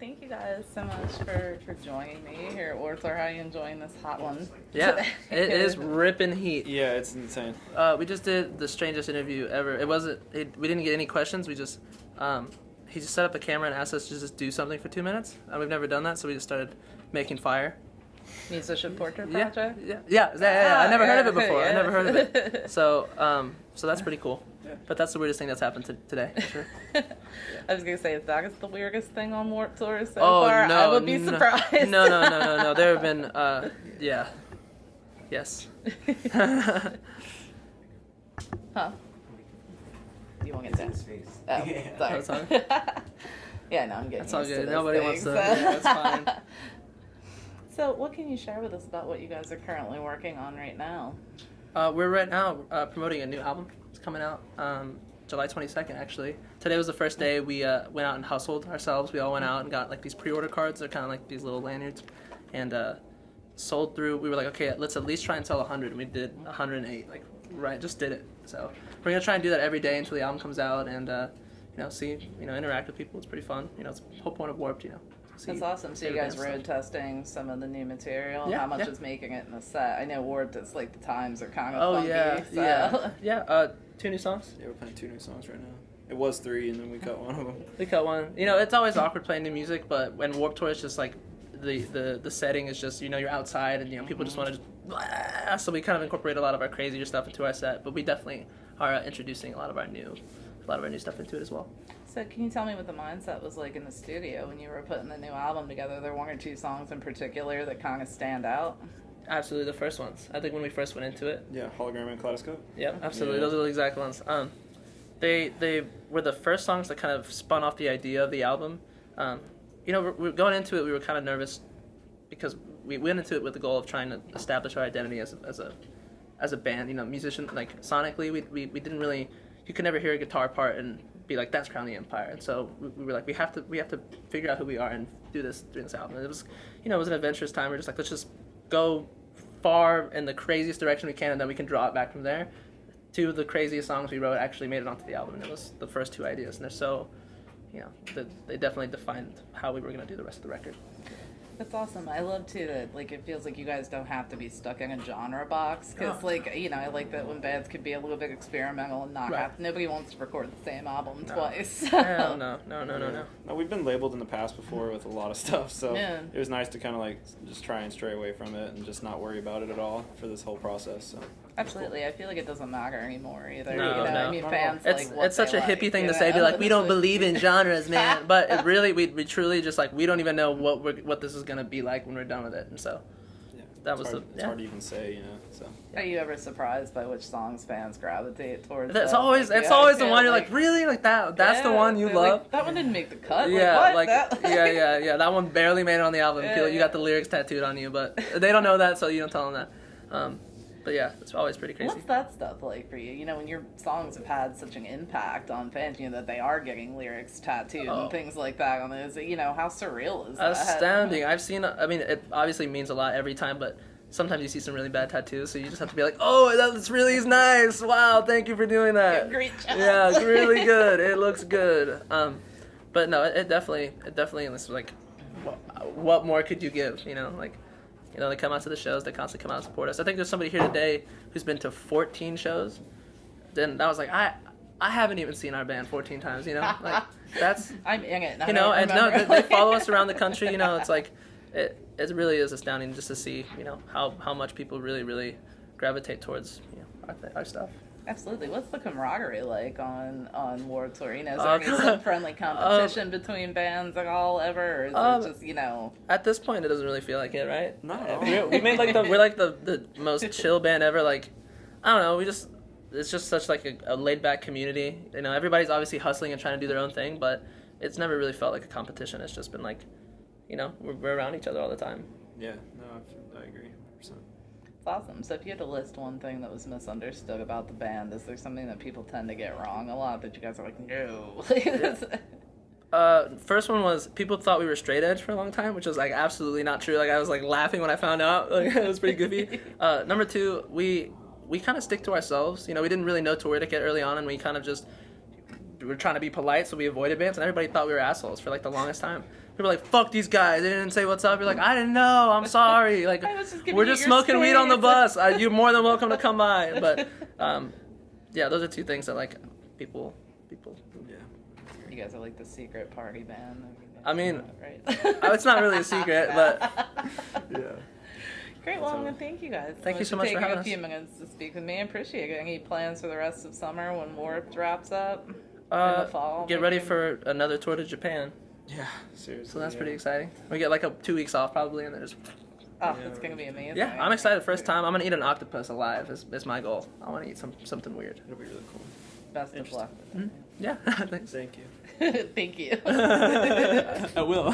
thank you guys so much for joining me here at Warsaw. How are you enjoying this hot one? Yeah, today? it is ripping heat. Yeah, it's insane. We just did the strangest interview ever. We didn't get any questions. He just set up a camera and asked us to just do something for 2 minutes. We've never done that, so we just started making fire. Musician portrait project? Yeah. I never heard of it before. Yeah. I never heard of it. So that's pretty cool. But that's the weirdest thing that's happened today, for sure. I was going to say, if that is the weirdest thing on Warped Tour so Oh, far, no, I would be surprised. No. There have been, yeah. Yes. Huh? You won't get that? His face. Oh, That's sorry. Yeah, no, I'm getting That's all used good. to those Nobody wants things. to. Yeah, that's fine. So, what can you share with us about what you guys are currently working on right now? We're right now promoting a new album. It's coming out July 22nd, actually. Today was the first day we went out and hustled ourselves. We all went out and got like these pre-order cards. They're kind of like these little lanyards. And sold through. We were like, okay, let's at least try and sell 100. And we did 108. Like, right, just did it. So we're going to try and do that every day until the album comes out and, interact with people. It's pretty fun. It's the whole point of Warped, See, That's awesome. So you guys road testing some of the new material. Yeah, How much yeah. is making it in the set? I know Warped is like the times are kind of funky. Yeah. 2 new songs. Yeah, we're playing 2 new songs right now. It was 3, and then we cut one of them. We cut one. It's always awkward playing new music, but when Warped Tour is just like the setting is just you're outside and people just want to just blah. So we kind of incorporate a lot of our crazier stuff into our set, but we definitely are introducing a lot of our new stuff into it as well. So can you tell me what the mindset was like in the studio when you were putting the new album together? Are there 1 or 2 songs in particular that kind of stand out? Absolutely, the first ones. I think when we first went into it. Yeah, Hologram and Kaleidoscope. Yep, absolutely. Yeah. Those are the exact ones. They were the first songs that kind of spun off the idea of the album. We're going into it, we were kind of nervous because we went into it with the goal of trying to establish our identity as a band. Musician, like sonically, we didn't really. You could never hear a guitar part and be like, that's Crown the Empire. And so we were like, we have to figure out who we are and do this during this album. And it was, it was an adventurous time. We're just like, let's just go far in the craziest direction we can, and then we can draw it back from there. 2 of the craziest songs we wrote actually made it onto the album, and it was the first 2 ideas. And they're so, they definitely defined how we were going to do the rest of the record. That's awesome. I love too that it feels like you guys don't have to be stuck in a genre box because I like that when bands could be a little bit experimental and not have nobody wants to record the same album twice. Hell no. No, we've been labeled in the past before with a lot of stuff, so Yeah. it was nice to kind of just try and stray away from it and just not worry about it at all for this whole process. So. Absolutely. I feel like it doesn't matter anymore either. No. I mean, fans It's such a hippie thing to say, be like, we It's don't believe in genres, man. But it really, we truly just we don't even know what this is gonna be like when we're done with it. And so Yeah, that was it's hard to even say, So. Are you ever surprised by which songs fans gravitate towards? it's though? always the one you're like, really, that's the one you they're love. That one didn't make the cut. Yeah, what? yeah. That one barely made it on the album. Yeah, You got the lyrics tattooed on you, but they don't know that, so you don't tell them that. But yeah, it's always pretty crazy. What's that stuff like for you? When your songs have had such an impact on fans, that they are getting lyrics tattooed and things like that on those. How surreal is that? Astounding. I've seen. I mean, it obviously means a lot every time, but sometimes you see some really bad tattoos, so you just have to be like, "Oh, that's really nice! Wow, thank you for doing that." Great job. Yeah, it's really good. It looks good. But no, it definitely. It's like, what more could you give? They come out to the shows. They constantly come out and support us. I think there's somebody here today who's been to 14 shows. Then I was like, I haven't even seen our band 14 times. That's I'm in it. They follow us around the country. It's like it really is astounding just to see how much people really gravitate towards our stuff. Absolutely. What's the camaraderie like on Warped Tour? Is there any some friendly competition between bands at all ever, or is it just At this point, it doesn't really feel like it, right? Not at all. We made we're like the most chill band ever. I don't know. It's just such a laid back community. Everybody's obviously hustling and trying to do their own thing, but it's never really felt like a competition. It's just been we're around each other all the time. Yeah, no, I agree 100%. It's awesome. So if you had to list one thing that was misunderstood about the band, is there something that people tend to get wrong a lot that you guys are like, no? First one was people thought we were straight edge for a long time, which was absolutely not true. I was laughing when I found out. It was pretty goofy. Number 2, we kind of stick to ourselves. We didn't really know tour etiquette early on, and we kind of just were trying to be polite, so we avoided bands, and everybody thought we were assholes for like the longest time. We were like, "Fuck these guys!" They didn't say what's up. You're like, "I didn't know. I'm sorry." Like, we're just smoking weed on the bus. You're more than welcome to come by. But yeah, those are two things that like people. Yeah. You guys are like the secret party band. I mean, right? It's not really a secret, but Yeah. Great. Well, I'm gonna thank you guys. Thank you so much for taking having a us. few minutes to speak with me. I appreciate it. Any plans for the rest of summer when Warped wraps up in the fall? get ready maybe? for another tour to Japan. Yeah. Seriously. So that's yeah. pretty exciting. We get like 2 weeks off probably, and then just Oh, Yeah, it's gonna be amazing. yeah. I'm excited. First time. I'm gonna eat an octopus alive. Is my goal. I want to eat something weird. It'll be really cool. Best of luck. Yeah. Thanks. Thank you. Thank you. I will.